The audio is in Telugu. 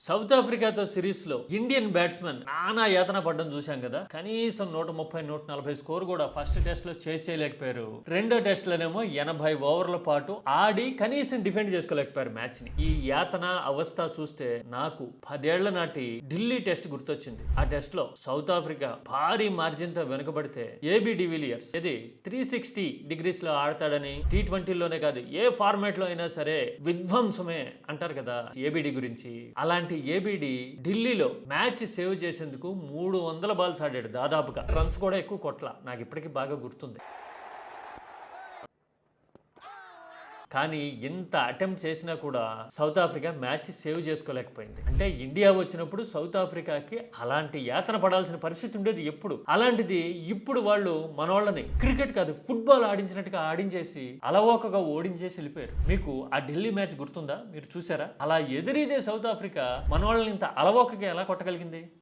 సౌత్ ఆఫ్రికాతో సిరీస్ లో ఇండియన్ బ్యాట్స్మెన్ నానా యాతన పడ్డం చూశాం కదా. కనీసం 130-140 స్కోర్ కూడా ఫస్ట్ టెస్ట్ లో చేసేయలేకపోయారు. రెండో టెస్ట్ లోనేమో 80 ఓవర్ల పాటు ఆడి కనీసం డిఫెండ్ చేసుకోలేకపోయారు మ్యాచ్ ని. ఈ యాతన అవస్థ చూస్తే నాకు 10 ఏళ్ల నాటి ఢిల్లీ టెస్ట్ గుర్తొచ్చింది. ఆ టెస్ట్ లో సౌత్ ఆఫ్రికా భారీ మార్జిన్ తో వెనుకబడితే ఏబీ డివిలియర్స్ ఇది 360 డిగ్రీస్ లో ఆడతాడని T20లోనే కాదు ఏ ఫార్మాట్ లో అయినా సరే విధ్వంసమే అంటారు కదా ఏబిడి గురించి. అలాంటి ఏబిడి ఢిల్లీలో మ్యాచ్ సేవ్ చేసేందుకు 300 బాల్స్ ఆడాడు. దాదాపుగా రన్స్ కూడా ఎక్కువ కొట్ల, నాకు ఇప్పటికీ బాగా గుర్తుంది. కానీ ఇంత అటెంప్ట్ చేసినా కూడా సౌత్ ఆఫ్రికా మ్యాచ్ సేవ్ చేసుకోలేకపోయింది. అంటే ఇండియా వచ్చినప్పుడు సౌత్ ఆఫ్రికాకి అలాంటి యాతన పడాల్సిన పరిస్థితి ఉండేది ఎప్పుడు. అలాంటిది ఇప్పుడు వాళ్ళు మనోళ్ళని క్రికెట్ కాదు ఫుట్బాల్ ఆడించినట్టుగా ఆడించేసి అలవోకగా ఓడించేసి వెళ్ళిపోయారు. మీకు ఆ ఢిల్లీ మ్యాచ్ గుర్తుందా? మీరు చూసారా? అలా ఎదురీదే సౌత్ ఆఫ్రికా మనోళ్ళని ఇంత అలవోకగా ఎలా కొట్టగలిగింది?